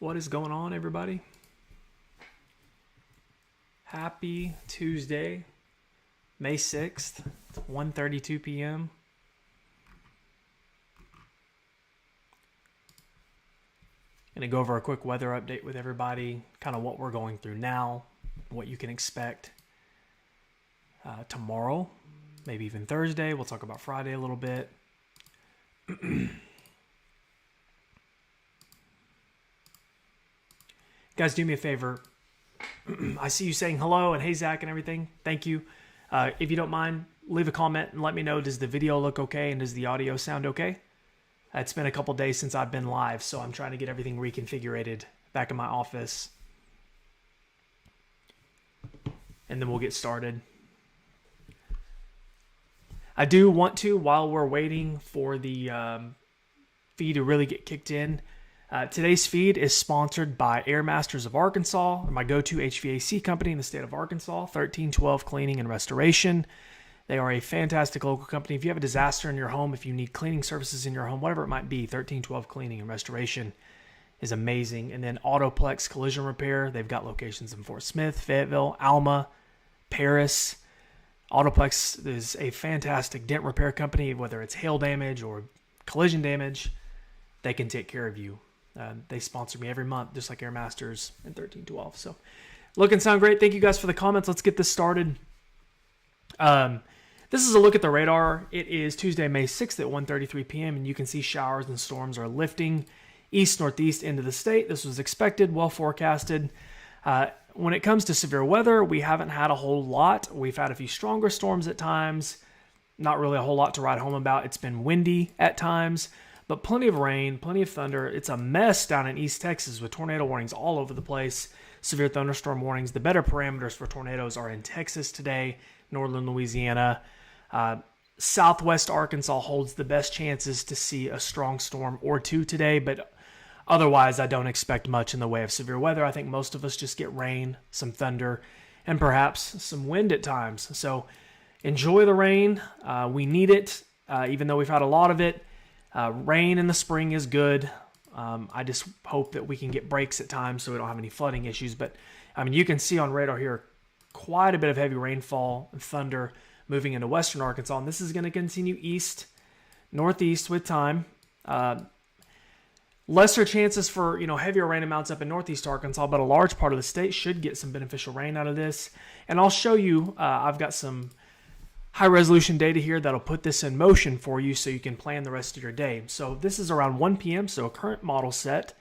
What is going on, everybody? Happy Tuesday, May 6th. It's 1:32 p.m. Going to go over a quick weather update with everybody, kind of what we're going through now, what you can expect tomorrow, maybe even Thursday. We'll talk about Friday a little bit. Guys, do me a favor. I see you saying hello and hey, Zach, and everything. Thank you. If you don't mind, leave a comment and let me know, does the video look okay and does the audio sound okay? It's been a couple days since I've been live, so I'm trying to get everything reconfigured back in my office. And then we'll get started. I do want to, while we're waiting for the feed to really get kicked in, today's feed is sponsored by Air Masters of Arkansas, my go-to HVAC company in the state of Arkansas, 1312 Cleaning and Restoration. They are a fantastic local company. If you have a disaster in your home, if you need cleaning services in your home, whatever it might be, 1312 Cleaning and Restoration is amazing. And then Autoplex Collision Repair. They've got locations in Fort Smith, Fayetteville, Alma, Paris. Autoplex is a fantastic dent repair company, whether it's hail damage or collision damage, they can take care of you. They sponsor me every month, just like Air Masters and 1312. So, look and sound great. Thank you guys for the comments. Let's get this started. This is a look at the radar. It is Tuesday, May 6th at 1:33 p.m., and you can see showers and storms are lifting east-northeast into the state. This was expected, well forecasted. When it comes to severe weather, we haven't had a whole lot. We've had a few stronger storms at times. Not really a whole lot to write home about. It's been windy at times. But plenty of rain, plenty of thunder. It's a mess down in East Texas with tornado warnings all over the place. Severe thunderstorm warnings. The better parameters for tornadoes are in Texas today, northern Louisiana. Southwest Arkansas holds the best chances to see a strong storm or two today, but otherwise I don't expect much in the way of severe weather. I think most of us just get rain, some thunder, and perhaps some wind at times. So enjoy the rain. We need it, even though we've had a lot of it. Rain in the spring is good. I just hope that we can get breaks at times so we don't have any flooding issues. But, I mean, you can see on radar here quite a bit of heavy rainfall and thunder moving into western Arkansas. And this is going to continue east, northeast with time. Lesser chances for, heavier rain amounts up in northeast Arkansas, but a large part of the state should get some beneficial rain out of this. And I'll show you, I've got some high-resolution data here that'll put this in motion for you so you can plan the rest of your day. So this is around 1 p.m., so a current model set.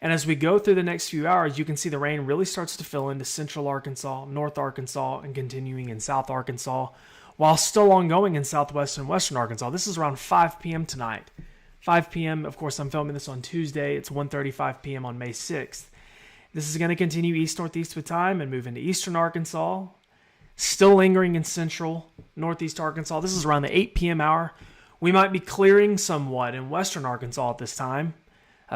And as we go through the next few hours, you can see the rain really starts to fill into central Arkansas, north Arkansas, and continuing in south Arkansas, while still ongoing in southwest and western Arkansas. This is around 5 p.m. tonight. 5 p.m., of course, I'm filming this on Tuesday. It's 1:35 p.m. on May 6th. This is going to continue east-northeast with time and move into eastern Arkansas, still lingering in central, northeast Arkansas. This is around the 8 p.m. hour. We might be clearing somewhat in western Arkansas at this time.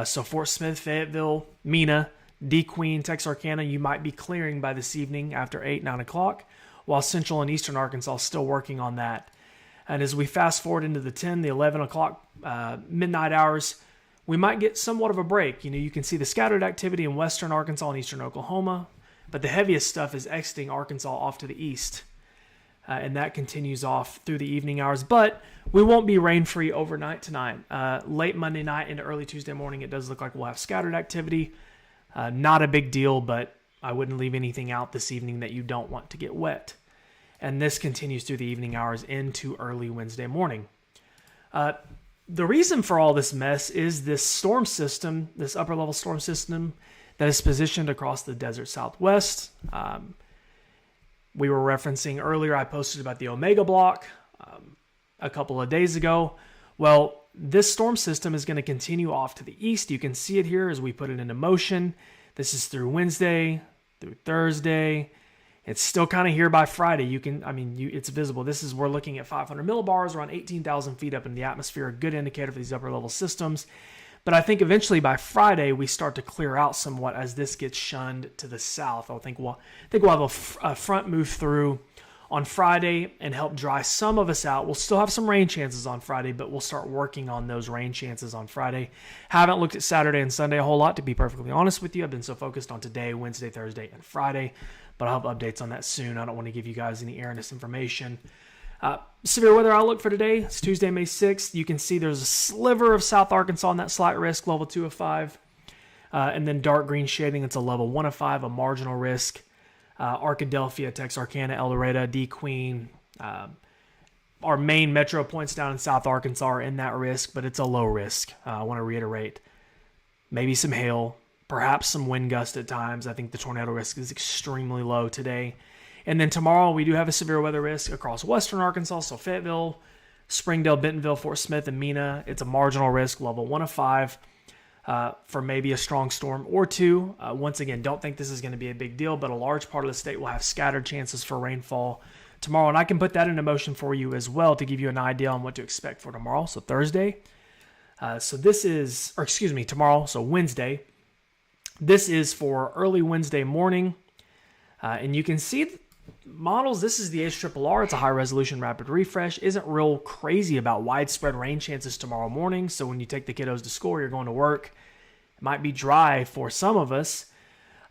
So Fort Smith, Fayetteville, Mena, DeQueen, Texarkana, you might be clearing by this evening after 8, 9 o'clock, while central and eastern Arkansas still working on that. And as we fast forward into the 10, the 11 o'clock midnight hours, we might get somewhat of a break. You can see the scattered activity in western Arkansas and eastern Oklahoma, but the heaviest stuff is exiting Arkansas off to the east. And that continues off through the evening hours. But we won't be rain-free overnight tonight. Late Monday night into early Tuesday morning, it does look like we'll have scattered activity. Not a big deal, but I wouldn't leave anything out this evening that you don't want to get wet. And this continues through the evening hours into early Wednesday morning. The reason for all this mess is this storm system, this upper-level storm system that is positioned across the desert southwest. We were referencing earlier, I posted about the Omega block a couple of days ago. Well, this storm system is going to continue off to the east. You can see it here as we put it into motion. This is through Wednesday, through Thursday. It's still kind of here by Friday. It's visible. We're looking at 500 millibars, around 18,000 feet up in the atmosphere, a good indicator for these upper level systems. But I think eventually by Friday, we start to clear out somewhat as this gets shunned to the south. I think we'll have a front move through on Friday and help dry some of us out. We'll still have some rain chances on Friday, but we'll start working on those rain chances on Friday. Haven't looked at Saturday and Sunday a whole lot, to be perfectly honest with you. I've been so focused on today, Wednesday, Thursday, and Friday, but I'll have updates on that soon. I don't want to give you guys any erroneous information. Severe weather outlook for today. It's Tuesday, May 6th. You can see there's a sliver of South Arkansas on that slight risk, level 2 of 5. And then dark green shading, it's a level 1 of 5, a marginal risk. Arkadelphia, Texarkana, El Dorado, D. Queen, our main metro points down in South Arkansas are in that risk, but it's a low risk. I want to reiterate. Maybe some hail, perhaps some wind gust at times. I think the tornado risk is extremely low today. And then tomorrow we do have a severe weather risk across western Arkansas, so Fayetteville, Springdale, Bentonville, Fort Smith, and Mena. It's a marginal risk, level 1 of 5. For maybe a strong storm or two. Once again, don't think this is going to be a big deal, but a large part of the state will have scattered chances for rainfall tomorrow. And I can put that into motion for you as well to give you an idea on what to expect for tomorrow. So Thursday. Tomorrow. So Wednesday. This is for early Wednesday morning. And you can see models. This is the HRRR. It's a high resolution rapid refresh. Isn't real crazy about widespread rain chances tomorrow morning. So when you take the kiddos to school, you're going to work. It might be dry for some of us,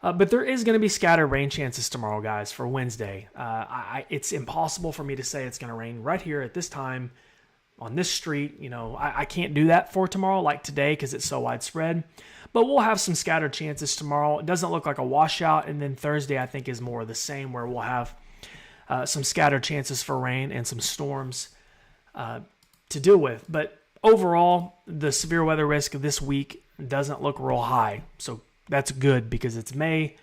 but there is going to be scattered rain chances tomorrow, guys, for Wednesday. It's impossible for me to say it's going to rain right here at this time on this street. I can't do that for tomorrow like today because it's so widespread. But we'll have some scattered chances tomorrow. It doesn't look like a washout. And then Thursday, I think, is more of the same, where we'll have some scattered chances for rain and some storms to deal with. But overall, the severe weather risk this week doesn't look real high. So that's good because it's May,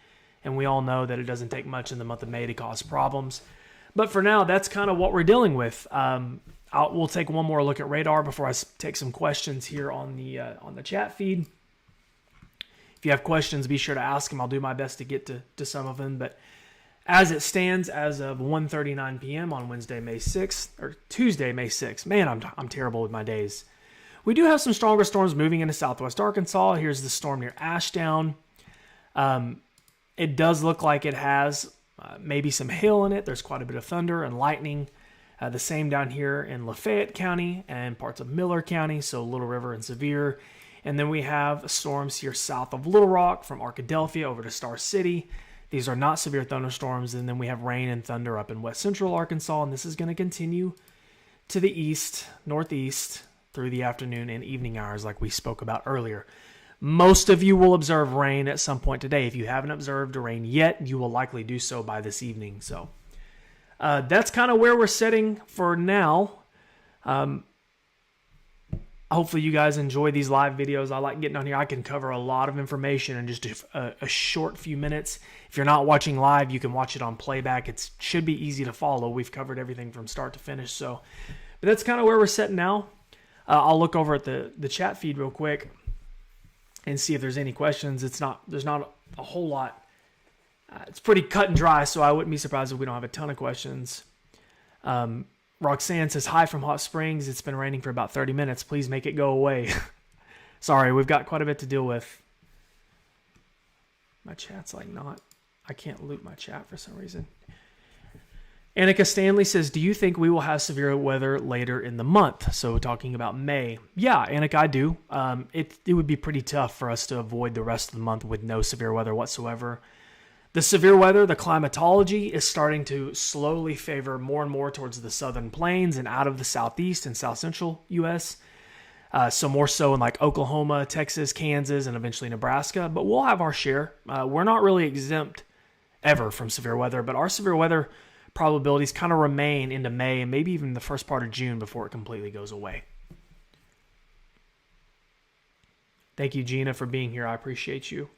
and we all know that it doesn't take much in the month of May to cause problems. But for now, that's kind of what we're dealing with. We'll take one more look at radar before I take some questions here on the chat feed. If you have questions, be sure to ask them. I'll do my best to get to some of them. But as it stands, as of 1:39 p.m. on Wednesday, May 6th, or Tuesday, May 6th. Man, I'm terrible with my days. We do have some stronger storms moving into southwest Arkansas. Here's the storm near Ashdown. It does look like it has maybe some hail in it. There's quite a bit of thunder and lightning. The same down here in Lafayette County and parts of Miller County, so Little River and Sevier. And then we have storms here south of Little Rock from Arkadelphia over to Star City. These are not severe thunderstorms. And then we have rain and thunder up in west central Arkansas. And this is going to continue to the east, northeast through the afternoon and evening hours like we spoke about earlier. Most of you will observe rain at some point today. If you haven't observed rain yet, you will likely do so by this evening. So that's kind of where we're sitting for now. Hopefully you guys enjoy these live videos. I like getting on here. I can cover a lot of information in just a short few minutes. If you're not watching live, you can watch it on playback. It should be easy to follow. We've covered everything from start to finish. But that's kind of where we're sitting now. I'll look over at the chat feed real quick and see if there's any questions. There's not a whole lot. It's pretty cut and dry, so I wouldn't be surprised if we don't have a ton of questions. Roxanne says, hi from Hot Springs. It's been raining for about 30 minutes. Please make it go away. Sorry, we've got quite a bit to deal with. My chat's I can't loop my chat for some reason. Annika Stanley says, do you think we will have severe weather later in the month? So talking about May. Yeah, Annika, I do. It would be pretty tough for us to avoid the rest of the month with no severe weather whatsoever. The severe weather, the climatology, is starting to slowly favor more and more towards the southern plains and out of the southeast and south central U.S. So more so in like Oklahoma, Texas, Kansas, and eventually Nebraska. But we'll have our share. We're not really exempt ever from severe weather, but our severe weather probabilities kind of remain into May and maybe even the first part of June before it completely goes away. Thank you, Gina, for being here. I appreciate you.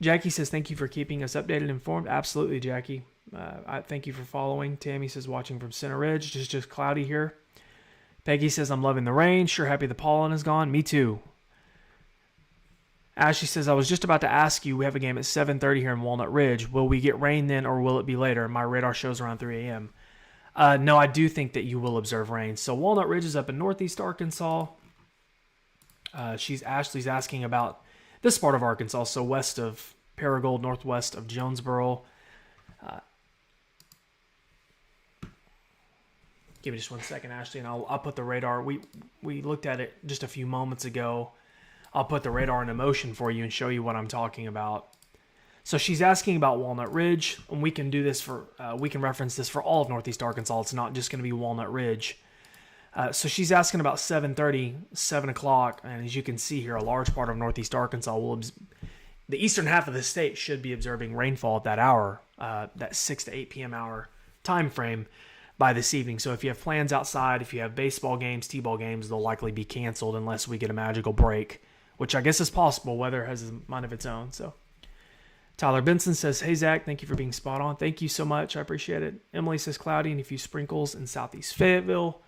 Jackie says, thank you for keeping us updated and informed. Absolutely, Jackie. I thank you for following. Tammy says, watching from Center Ridge. Just cloudy here. Peggy says, I'm loving the rain. Sure happy the pollen is gone. Me too. Ashley says, I was just about to ask you, we have a game at 7:30 here in Walnut Ridge. Will we get rain then, or will it be later? My radar shows around 3 a.m. No, I do think that you will observe rain. So Walnut Ridge is up in northeast Arkansas. Ashley's asking about this part of Arkansas, so west of Paragould, northwest of Jonesboro. Give me just 1 second, Ashley, and I'll put the radar. We looked at it just a few moments ago. I'll put the radar into motion for you and show you what I'm talking about. So she's asking about Walnut Ridge, and we can do this we can reference this for all of Northeast Arkansas. It's not just going to be Walnut Ridge. So she's asking about 7:30, 7 o'clock, and as you can see here, a large part of Northeast Arkansas the eastern half of the state should be observing rainfall at that hour, that 6 to 8 p.m. hour time frame by this evening. So if you have plans outside, if you have baseball games, t-ball games, they'll likely be canceled unless we get a magical break, which I guess is possible. Weather has a mind of its own. So Tyler Benson says, hey, Zach, thank you for being spot on. Thank you so much. I appreciate it. Emily says, cloudy and a few sprinkles in southeast Fayetteville.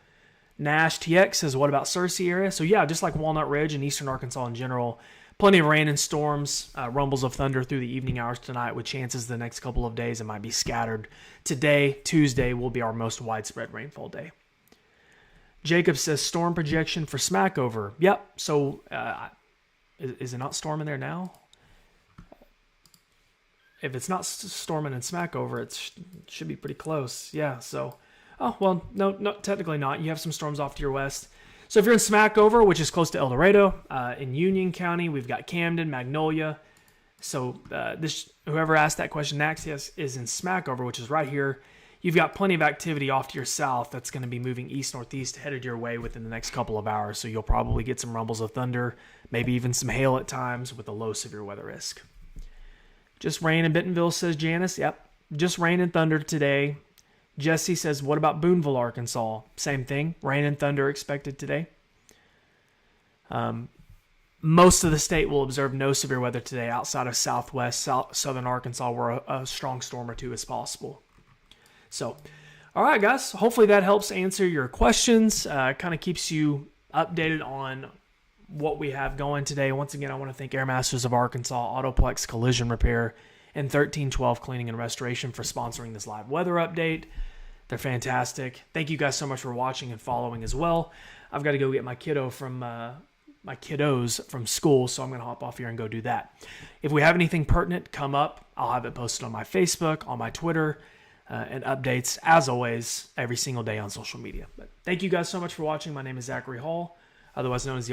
Nash TX says, what about Searcy area? So yeah, just like Walnut Ridge and eastern Arkansas in general, plenty of rain and storms, rumbles of thunder through the evening hours tonight with chances the next couple of days it might be scattered. Today, Tuesday, will be our most widespread rainfall day. Jacob says storm projection for Smackover. Yep. So is it not storming there now? If it's not storming in Smackover, it should be pretty close. Yeah. So, no, technically not. You have some storms off to your west. So if you're in Smackover, which is close to El Dorado, in Union County, we've got Camden, Magnolia. So whoever asked that question next is in Smackover, which is right here. You've got plenty of activity off to your south that's going to be moving east-northeast headed your way within the next couple of hours. So you'll probably get some rumbles of thunder, maybe even some hail at times with a low severe weather risk. Just rain in Bentonville, says Janice. Yep, just rain and thunder today. Jesse says, what about Boonville, Arkansas? Same thing. Rain and thunder expected today. Most of the state will observe no severe weather today outside of southwest, southern Arkansas, where a strong storm or two is possible. So, all right, guys. Hopefully that helps answer your questions. Kind of keeps you updated on what we have going today. Once again, I want to thank Air Masters of Arkansas, Autoplex Collision Repair, and 1312 Cleaning and Restoration for sponsoring this live weather update. They're fantastic. Thank you guys so much for watching and following as well. I've got to go get my kiddos from school, so I'm going to hop off here and go do that. If we have anything pertinent come up, I'll have it posted on my Facebook, on my Twitter, and updates, as always, every single day on social media. But thank you guys so much for watching. My name is Zachary Hall, otherwise known as the